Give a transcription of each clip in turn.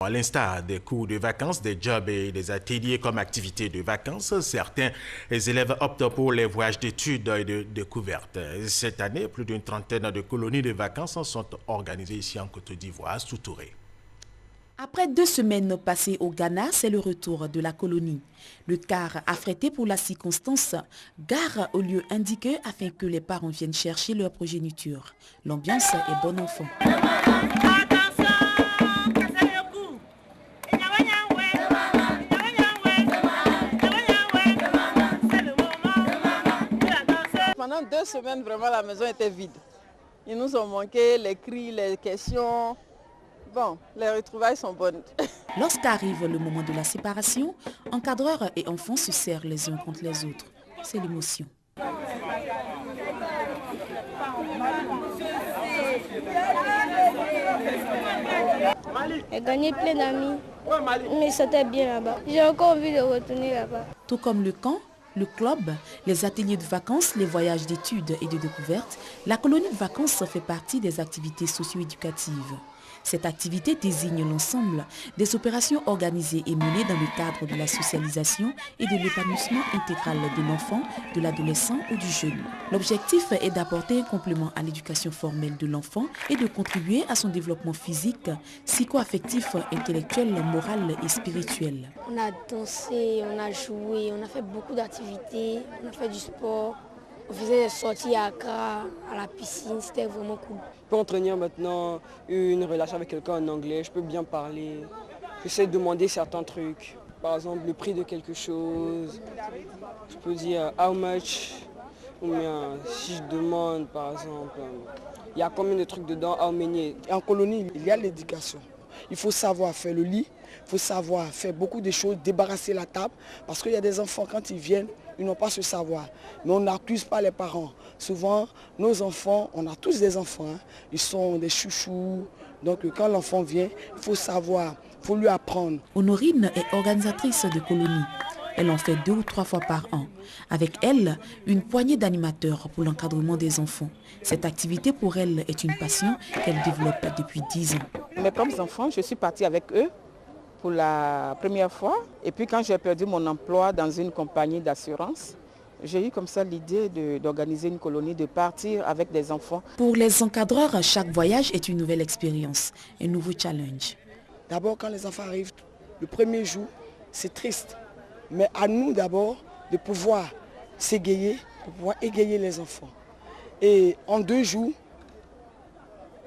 À l'instar des cours de vacances, des jobs et des ateliers comme activités de vacances, certains élèves optent pour les voyages d'études et de découvertes. Cette année, plus d'une trentaine de colonies de vacances sont organisées ici en Côte d'Ivoire, sous Touré. Après 2 semaines passées au Ghana, c'est le retour de la colonie. Le car affrété pour la circonstance gare au lieu indiqué afin que les parents viennent chercher leur progéniture. L'ambiance est bon enfant. Pendant 2 semaines, vraiment, la maison était vide. Ils nous ont manqué les cris, les questions. Bon, les retrouvailles sont bonnes. Lorsqu'arrive le moment de la séparation, encadreurs et enfants se serrent les uns contre les autres. C'est l'émotion. J'ai gagné plein d'amis, mais c'était bien là-bas. J'ai encore envie de retourner là-bas. Tout comme le camp, le club, les ateliers de vacances, les voyages d'études et de découvertes, la colonie de vacances fait partie des activités socio-éducatives. Cette activité désigne l'ensemble des opérations organisées et menées dans le cadre de la socialisation et de l'épanouissement intégral de l'enfant, de l'adolescent ou du jeune. L'objectif est d'apporter un complément à l'éducation formelle de l'enfant et de contribuer à son développement physique, psycho-affectif, intellectuel, moral et spirituel. On a dansé, on a joué, on a fait beaucoup d'activités, on a fait du sport. On faisait des sorties à Accra, à la piscine, c'était vraiment cool. Je peux entretenir maintenant une relation avec quelqu'un en anglais, je peux bien parler. J'essaie de demander certains trucs, par exemple le prix de quelque chose. Je peux dire how much, ou bien si je demande par exemple, il y a combien de trucs dedans, how many. En colonie, il y a l'éducation. Il faut savoir faire le lit, il faut savoir faire beaucoup de choses, débarrasser la table, parce qu'il y a des enfants quand ils viennent, ils n'ont pas ce savoir. Mais on n'accuse pas les parents. Souvent, nos enfants, on a tous des enfants, hein, ils sont des chouchous. Donc quand l'enfant vient, il faut savoir, il faut lui apprendre. Honorine est organisatrice de colonies. Elle en fait 2 ou 3 fois par an. Avec elle, une poignée d'animateurs pour l'encadrement des enfants. Cette activité pour elle est une passion qu'elle développe depuis 10 ans. Mes propres enfants, je suis partie avec eux pour la première fois. Et puis quand j'ai perdu mon emploi dans une compagnie d'assurance, j'ai eu comme ça l'idée d'organiser une colonie, de partir avec des enfants. Pour les encadreurs, chaque voyage est une nouvelle expérience, un nouveau challenge. D'abord, quand les enfants arrivent, le premier jour, c'est triste. Mais à nous d'abord de pouvoir s'égayer, de pouvoir égayer les enfants. Et en 2 jours,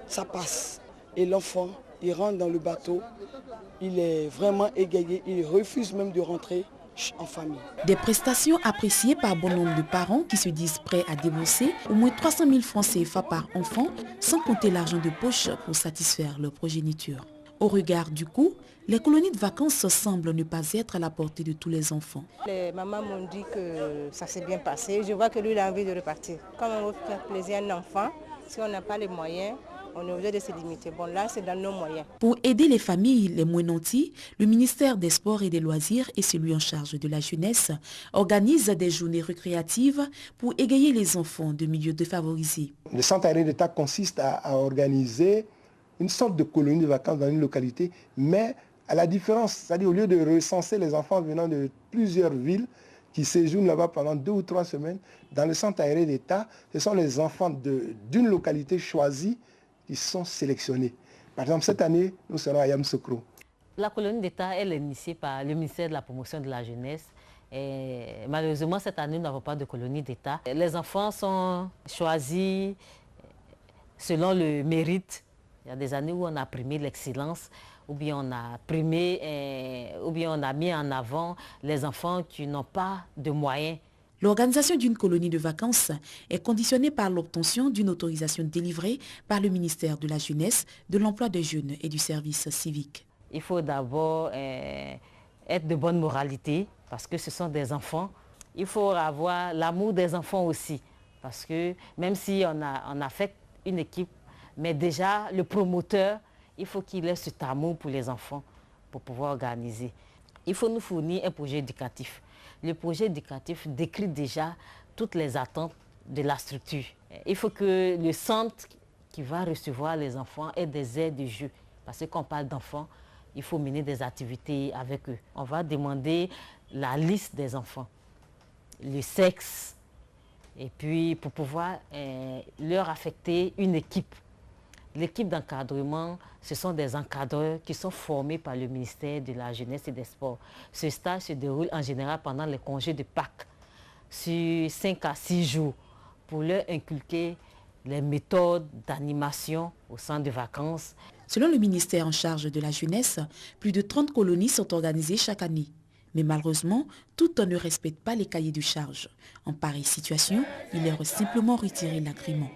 ça passe. Et l'enfant, il rentre dans le bateau, il est vraiment égayé, il refuse même de rentrer en famille. Des prestations appréciées par bon nombre de parents qui se disent prêts à débourser au moins 300 000 francs CFA par enfant, sans compter l'argent de poche pour satisfaire leur progéniture. Au regard du coût, les colonies de vacances semblent ne pas être à la portée de tous les enfants. Les mamans m'ont dit que ça s'est bien passé. Je vois que lui, il a envie de repartir. Comme on veut faire plaisir à un enfant, si on n'a pas les moyens, on est obligé de se limiter. Bon, là, c'est dans nos moyens. Pour aider les familles les moins nantis, le ministère des Sports et des Loisirs et celui en charge de la jeunesse organisent des journées récréatives pour égayer les enfants de milieux défavorisés. Le centre aérien d'État consiste à organiser une sorte de colonie de vacances dans une localité, mais à la différence, c'est-à-dire au lieu de recenser les enfants venant de plusieurs villes qui séjournent là-bas pendant 2 ou 3 semaines, dans le centre aéré d'État, ce sont les enfants d'une localité choisie qui sont sélectionnés. Par exemple, cette année, nous serons à Yamoussoukro. La colonie d'État, elle est initiée par le ministère de la promotion de la jeunesse. Et malheureusement, cette année, nous n'avons pas de colonie d'État. Les enfants sont choisis selon le mérite. Il y a des années où on a primé l'excellence, ou bien on a primé, ou bien on a mis en avant les enfants qui n'ont pas de moyens. L'organisation d'une colonie de vacances est conditionnée par l'obtention d'une autorisation délivrée par le ministère de la Jeunesse, de l'Emploi des Jeunes et du Service civique. Il faut d'abord être de bonne moralité, parce que ce sont des enfants. Il faut avoir l'amour des enfants aussi, parce que même si on a fait une équipe, mais déjà le promoteur, il faut qu'il ait cet amour pour les enfants pour pouvoir organiser. Il faut nous fournir un projet éducatif. Le projet éducatif décrit déjà toutes les attentes de la structure. Il faut que le centre qui va recevoir les enfants ait des aires de jeu. Parce que quand on parle d'enfants, il faut mener des activités avec eux. On va demander la liste des enfants, le sexe, et puis pour pouvoir leur affecter une équipe. L'équipe d'encadrement, ce sont des encadreurs qui sont formés par le ministère de la Jeunesse et des Sports. Ce stage se déroule en général pendant les congés de Pâques, sur 5 à 6 jours, pour leur inculquer les méthodes d'animation au centre de vacances. Selon le ministère en charge de la jeunesse, plus de 30 colonies sont organisées chaque année. Mais malheureusement, toutes ne respectent pas les cahiers de charges. En pareille situation, il leur est simplement retiré l'agrément.